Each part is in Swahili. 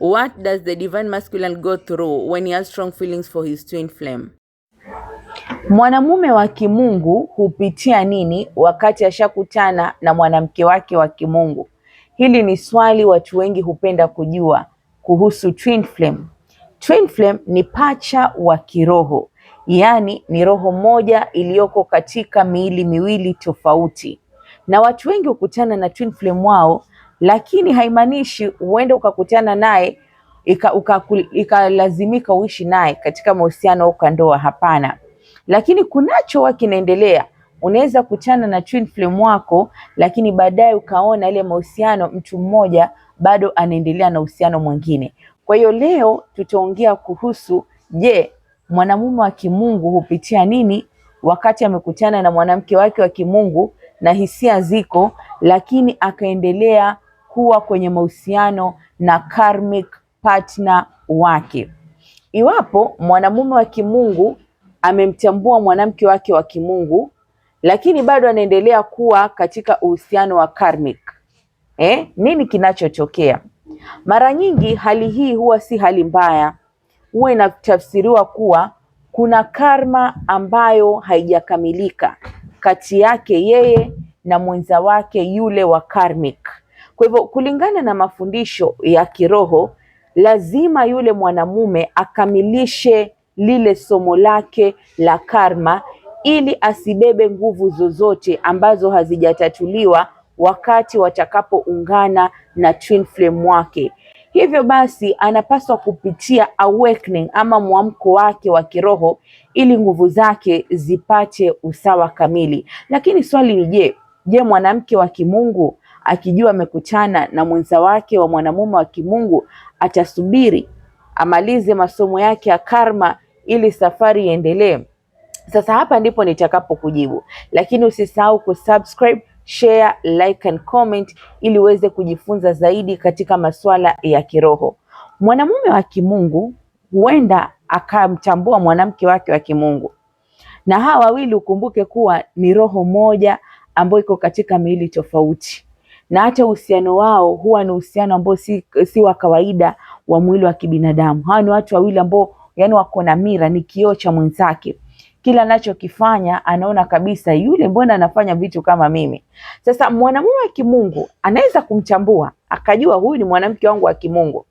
What does the divine masculine go through when he has strong feelings for his twin flame? Mwanamume wa kimungu hupitia nini wakati ashakutana na mwanamke wake wa kimungu? Hili ni swali watu wengi hupenda kujua kuhusu twin flame. Twin flame ni pacha wa kiroho, yaani ni roho moja iliyoko katika miili miwili tofauti, na watu wengi hukutana na twin flame wao, lakini haimaanishi uende ukakutana naye ikalazimika uishi naye katika mahusiano au ndoa. Hapana, lakini kunacho huwa kinaendelea. Unaweza kutana na twin flame wako, lakini baadaye ukaona ile mahusiano mtu mmoja bado anaendelea na uhusiano mwingine. Kwa hiyo leo tutaongea kuhusu, je, mwanamume wa kimungu hupitia nini wakati amekutana na mwanamke wake wa kimungu na hisia ziko, lakini akaendelea kuwa kwenye mahusiano na karmic partner wake. Iwapo mwanamume wa kimungu amemtambua mwanamke wake wa kimungu, lakini bado anaendelea kuwa katika uhusiano wa karmic, nini kinachotokea? Mara nyingi hali hii huwa si hali mbaya, huwa inatafsiriwa kuwa kuna karma ambayo haijakamilika kati yake yeye na mwenza wake yule wa karmic. Kwa hivyo kulingana na mafundisho ya kiroho, lazima yule mwanamume akamilishe lile somo lake la karma ili asibebe nguvu zozote ambazo hazijatatuliwa wakati watakapoungana na twin flame wake. Hivyo basi anapaswa kupitia awakening ama mwamko wake wa kiroho ili nguvu zake zipate usawa kamili. Lakini swali ni je, mwanamke wa kimungu akijua amekutana na mwenza wake wa mwanamume wa kimungu atasubiri amalize masomo yake ya karma ili safari iendelee? Sasa hapa ndipo nitakapo kujibu, lakini usisahau kusubscribe, share, like and comment ili uweze kujifunza zaidi katika masuala ya kiroho. Mwanamume wa kimungu huenda akamtambua mwanamke wake wa kimungu, na hawa wawili ukumbuke kuwa ni roho moja ambayo iko katika miili tofauti, na hata uhusiano wao huwa ni uhusiano ambao si wa kawaida wa mwili wa kibinadamu. Hawa ni watu wawili ambao yani wako na mira, ni kioo cha mwenzake. Kila anachokifanya anaona kabisa yule mbona anafanya vitu kama mimi. Sasa mwanamume wa kimungu anaweza kumtambua akajua huyu ni mwanamke wangu wa kimungu,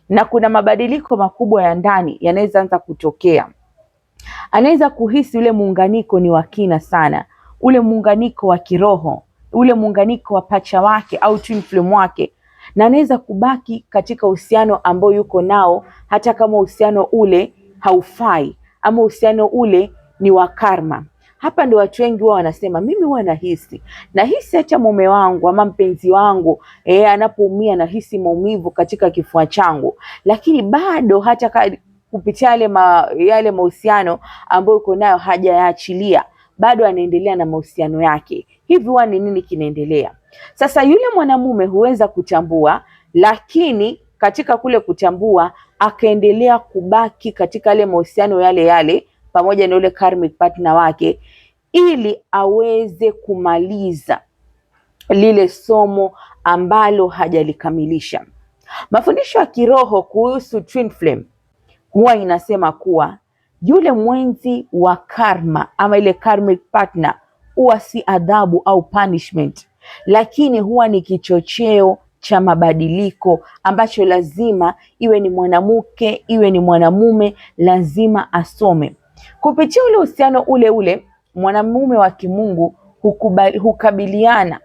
na kuna mabadiliko makubwa ya ndani yanaweza anza kutokea. Anaweza kuhisi ule muunganiko ni wa kina sana, ule muunganiko wa kiroho, ule muunganiko wa pacha wake au twin flame wake, na anaweza kubaki katika uhusiano ambao yuko nao hata kama uhusiano ule haufai ama uhusiano ule ni wa karma. Hapa ndio watu wengi wao wanasema mimi huwa nahisi hata mume wangu ama mpenzi wangu anapoumia nahisi maumivu katika kifua changu, lakini bado hata kupitia yale mahusiano ambayo uko nayo hajayaachilia, bado anaendelea na mahusiano yake. Hivi huwa ni nini kinaendelea? Sasa yule mwanamume huweza kutambua, lakini katika kule kutambua akaendelea kubaki katika yale mahusiano yale pamoja na yule karmic partner wake ili aweze kumaliza lile somo ambalo hajalikamilisha. Mafundisho ya kiroho kuhusu twin flame huwa inasema kuwa yule mwenzi wa karma ama ile karmic partner huwa si adhabu au punishment, lakini huwa ni kichocheo cha mabadiliko ambacho lazima iwe ni mwanamke iwe ni mwanamume lazima asome. Kupitia ule uhusiano ule mwanamume wa kimungu hukabiliana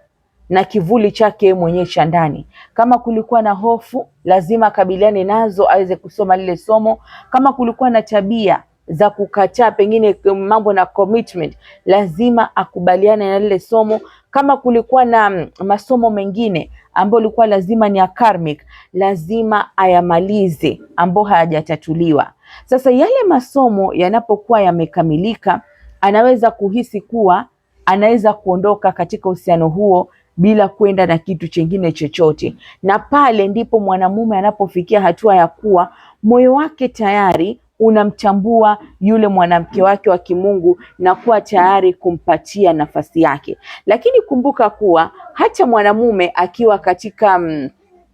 na kivuli chake mwenyewe cha ndani. Kama kulikuwa na hofu, lazima akabiliane nazo aweze kusoma lile somo. Kama kulikuwa na tabia za kukataa pengine mambo na commitment, lazima akubaliane na lile somo. Kama kulikuwa na masomo mengine ambayo ilikuwa lazima ni ya karmic, lazima ayamalize ambayo hayajatatuliwa. Sasa yale masomo yanapokuwa yamekamilika, anaweza kuhisi kuwa anaweza kuondoka katika uhusiano huo bila kwenda na kitu chengine chochote, na pale ndipo mwanamume anapofikia hatua ya kuwa moyo wake tayari unamtambua yule mwanamke wake wa kimungu na kuwa tayari kumpatia nafasi yake. Lakini kumbuka kuwa hata mwanamume akiwa katika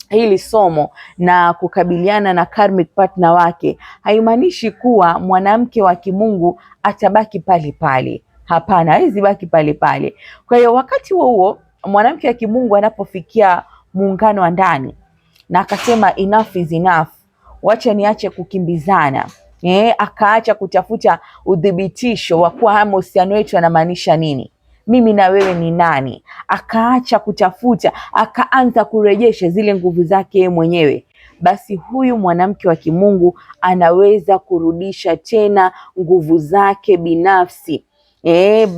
hili somo na kukabiliana na karmic partner wake, haimaanishi kuwa mwanamke wa kimungu atabaki pale pale. Hapana, hawezi baki pale pale. Kwa hiyo wakati huo mwanamke wa kimungu anapofikia muungano wa ndani na akasema enough is enough, wacha niache kukimbizana, akaacha kutafuta udhibitisho wa kuwa haya mahusiano yetu yanamaanisha nini, mimi na wewe ni nani, akaacha kutafuta, akaanza kurejesha zile nguvu zake mwenyewe, basi huyu mwanamke wa kimungu anaweza kurudisha tena nguvu zake binafsi,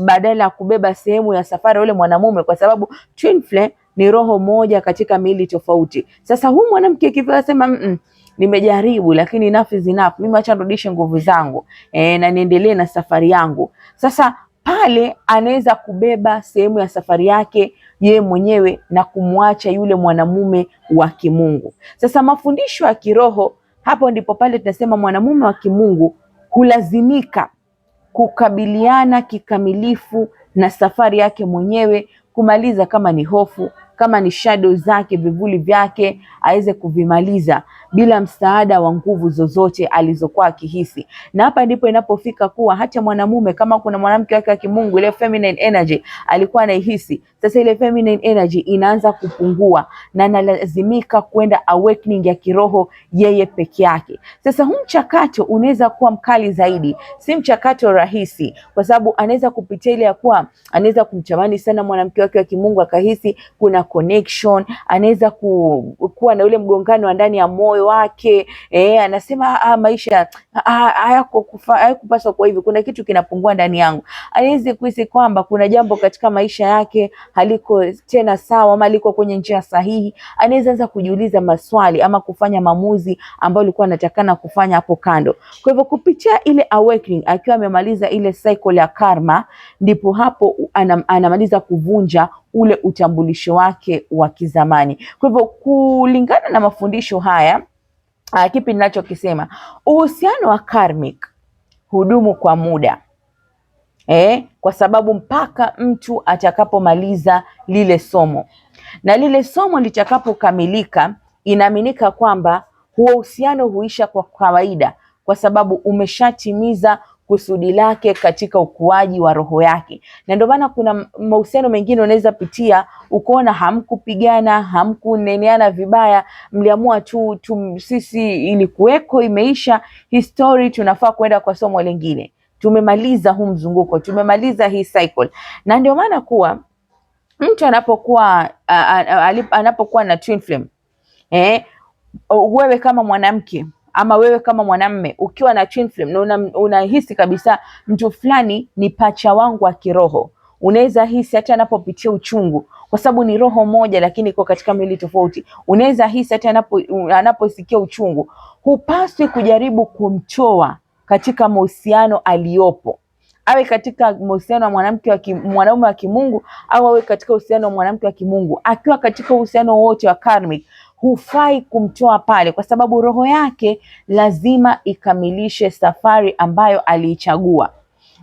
badala ya kubeba sehemu ya safari ule mwanamume, kwa sababu twin flame ni roho moja katika miili tofauti. Sasa huyu mwanamke akifika sema nimejaribu lakini enough is enough, mimi acha nirudishe nguvu zangu na niendelee na safari yangu. Sasa pale anaweza kubeba sehemu ya safari yake yeye mwenyewe na kumwacha yule mwanamume wa kimungu. Sasa mafundisho ya kiroho, hapo ndipo pale tunasema mwanamume wa kimungu hulazimika kukabiliana kikamilifu na safari yake mwenyewe, kumaliza kama ni hofu, kama ni shadow zake, vivuli vyake, aweze kuvimaliza bila msaada wa nguvu zozote alizokuwa akihisi. Na hapa ndipo inapofika kuwa hata mwanamume, kama kuna mwanamke wake wa kimungu, ile feminine energy alikuwa anaihisi, sasa ile feminine energy inaanza kupungua na analazimika kwenda awakening ya kiroho yeye peke yake. Sasa huu mchakato unaweza kuwa mkali zaidi, si mchakato rahisi, kwa sababu anaweza kupitia ile ya kuwa anaweza kumtamani sana mwanamke wake wa kimungu, akahisi kuna connection, anaweza kuwa na ule mgongano wa ndani ya moyo wake, anasema maisha hayakupaswa kwa hivi, kuna kitu kinapungua ndani yangu. Anaweza kuhisi kwamba kuna jambo katika maisha yake haliko tena sawa ama liko kwenye njia sahihi. Anaweza anza kujiuliza maswali ama kufanya maamuzi ambayo alikuwa anatakana kufanya hapo kando. Kwa hivyo kupitia ile awakening, akiwa amemaliza ile cycle ya karma, ndipo hapo anamaliza kuvunja ule utambulisho wake wa kizamani. Kwa hivyo kulingana na mafundisho haya, kipi ninachokisema, uhusiano wa karmic hudumu kwa muda, kwa sababu mpaka mtu atakapomaliza lile somo, na lile somo litakapokamilika, inaaminika kwamba huo uhusiano huisha kwa kawaida, kwa sababu umeshatimiza kusudi lake katika ukuaji wa roho yake. Na ndio maana kuna mahusiano mengine unaweza pitia ukoona hamkupigana, hamkuneneana vibaya, mliamua tu sisi ilikuweko, imeisha history, tunafaa kwenda kwa somo lingine, tumemaliza huu mzunguko, tumemaliza hii cycle. Na ndio maana kuwa mtu anapokuwa na twin flame, wewe kama mwanamke ama wewe kama mwanamme ukiwa na twin flame na unahisi kabisa mtu fulani ni pacha wangu wa kiroho, unaweza hisi hata anapopitia uchungu, kwa sababu ni roho moja lakini iko katika miili tofauti. Unaweza hisi hata anaposikia uchungu, hupaswi kujaribu kumtoa katika mahusiano aliyopo, awe katika mahusiano wa mwanaume wa kimungu au awe katika uhusiano wa mwanamke wa kimungu. Akiwa katika uhusiano wote wa karmic, hufai kumtoa pale, kwa sababu roho yake lazima ikamilishe safari ambayo aliichagua.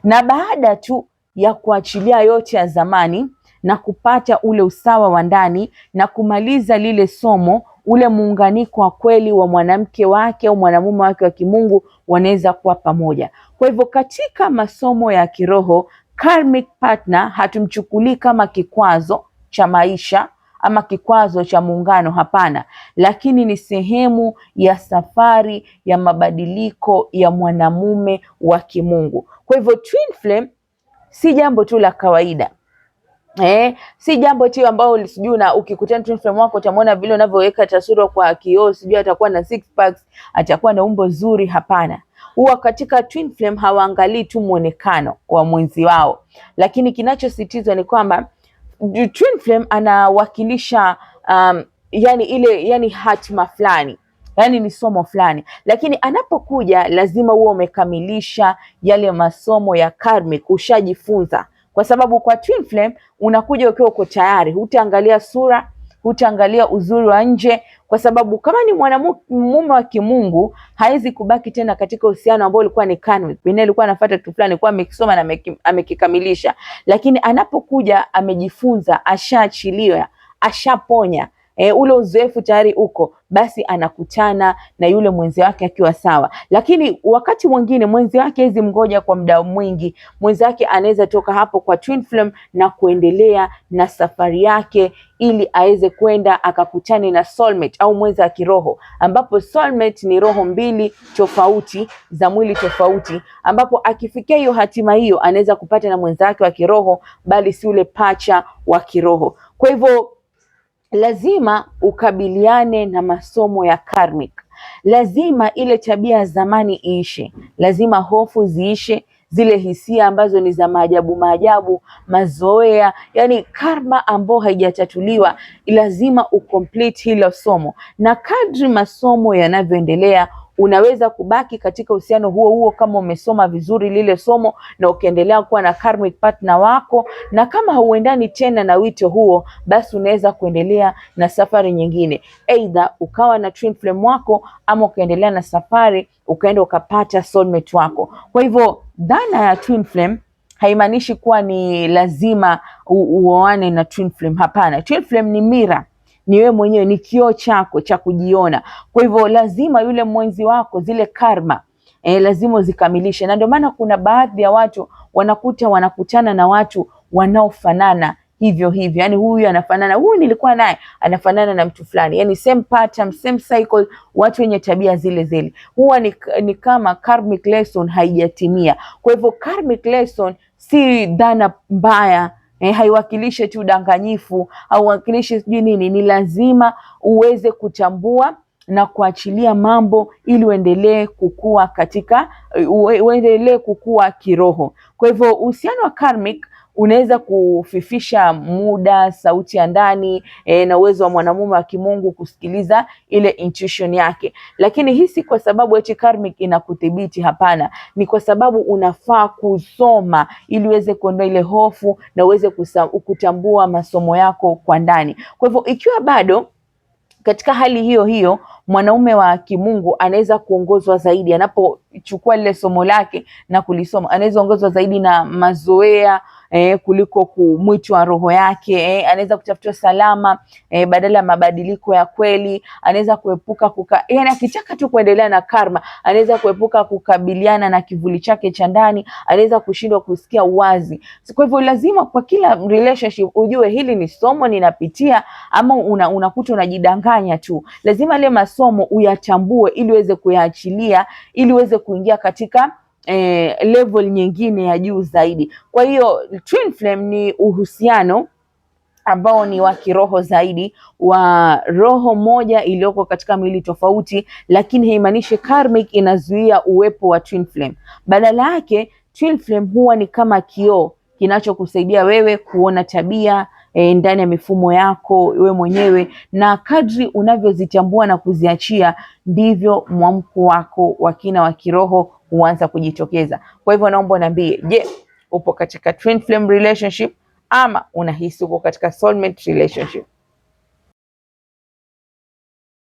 Na baada tu ya kuachilia yote ya zamani na kupata ule usawa wa ndani na kumaliza lile somo, ule muunganiko wa kweli wa mwanamke wake au mwanamume wake wa kimungu wanaweza kuwa pamoja. Kwa hivyo katika masomo ya kiroho, karmic partner hatumchukulii kama kikwazo cha maisha ama kikwazo cha muungano, hapana, lakini ni sehemu ya safari ya mabadiliko ya mwanamume wa kimungu. Kwa hivyo twin flame si jambo tu la kawaida, si jambo tu ambao sijui na ukikutana twin flame wako utamwona vile unavyoweka taswira kwa kioo, sijui atakuwa na six packs, atakuwa na umbo zuri, hapana. Huwa katika twin flame hawaangalii tu muonekano wa mwenzi wao, lakini kinachositizwa ni kwamba twin flame anawakilisha yani hatima fulani, yani ni somo fulani, lakini anapokuja lazima uwe umekamilisha yale masomo ya karmic, ushajifunza. Kwa sababu kwa twin flame unakuja ukiwa uko tayari, hutaangalia sura, hutaangalia uzuri wa nje, kwa sababu kama ni mwanamume wa kimungu haizi kubaki tena katika uhusiano ambao ulikuwa ni karmic, pengine alikuwa anafuata kitu fulani, alikuwa amekisoma na amekikamilisha, lakini anapokuja amejifunza, ashaachilia, ashaponya, ule uzoefu tayari uko, basi anakutana na yule mwenzi wake akiwa sawa. Lakini wakati mwingine mwenzi wake hizi mgoja kwa muda mwingi, mwenzi wake anaweza toka hapo kwa twin flame na kuendelea na safari yake ili aweze kwenda akakutane na soulmate au mwenza wa kiroho, ambapo soulmate ni roho mbili tofauti za mwili tofauti, ambapo akifikia hiyo hatima hiyo anaweza kupata na mwenza wake wa kiroho, bali si ule pacha wa kiroho. Kwa hivyo lazima ukabiliane na masomo ya karmic, lazima ile tabia ya zamani iishe, lazima hofu ziishe, zile hisia ambazo ni za maajabu, mazoea, yani karma ambayo haijatatuliwa, lazima ucomplete hilo somo. Na kadri masomo yanavyoendelea, unaweza kubaki katika uhusiano huo kama umesoma vizuri lile somo na ukiendelea kuwa na karmic partner wako, na kama hauendani tena na wito huo, basi unaweza kuendelea na safari nyingine, either ukawa na twin flame wako ama ukaendelea na safari ukaenda ukapata soulmate wako. Kwa hivyo dhana ya twin flame haimaanishi kuwa ni lazima uoane na twin flame. Hapana, twin flame ni mira, ni wewe mwenyewe, ni kioo chako cha kujiona. Kwa hivyo lazima yule mwenzi wako zile karma lazima uzikamilishe, na ndio maana kuna baadhi ya watu wanakutana na watu wanaofanana hivyo, yani huyu anafanana, huyu nilikuwa naye anafanana na mtu fulani, yani same pattern, same cycle, watu wenye tabia zile. Huwa ni kama karmic lesson haijatimia. Kwa hivyo karmic lesson si dhana mbaya, haiwakilishi tu udanganyifu au wakilishi sijui nini. Ni lazima uweze kutambua na kuachilia mambo ili uendelee kukua kiroho. Kwa hivyo uhusiano wa karmic unaweza kufifisha muda, sauti ya ndani na uwezo wa mwanamume wa kimungu kusikiliza ile intuition yake. Lakini hii si kwa sababu eti karmic inakudhibiti, hapana. Ni kwa sababu unafaa kusoma ili uweze kuondoa ile hofu na uweze kutambua masomo yako kwa ndani. Kwa hivyo ikiwa bado katika hali hiyo, mwanaume wa kimungu anaweza kuongozwa zaidi anapochukua lile somo lake na kulisoma, anaweza ongozwa zaidi na mazoea kuliko kumwitwa roho yake. Anaweza kutafuta salama badala ya mabadiliko ya kweli. Anaweza kuepuka yani akitaka tu kuendelea na karma, anaweza kuepuka kukabiliana na kivuli chake cha ndani, anaweza kushindwa kusikia uwazi. Kwa hivyo lazima kwa kila relationship ujue hili ni somo ninapitia, ama unakuta unajidanganya tu. Lazima ile masomo uyatambue ili uweze kuyaachilia, ili uweze kuingia katika level nyingine ya juu zaidi. Kwa hiyo twin flame ni uhusiano ambao ni wa kiroho zaidi, wa roho moja iliyoko katika miili tofauti, lakini haimaanishi karmic inazuia uwepo wa twin flame. Badala yake twin flame huwa ni kama kioo kinachokusaidia wewe kuona tabia ndani ya mifumo yako wewe mwenyewe, na kadri unavyozitambua na kuziachia, ndivyo mwamko wako wa kina wa kiroho huanza kujitokeza. Kwa hivyo naomba niambie, je, upo katika twin flame relationship ama unahisi uko katika soulmate relationship?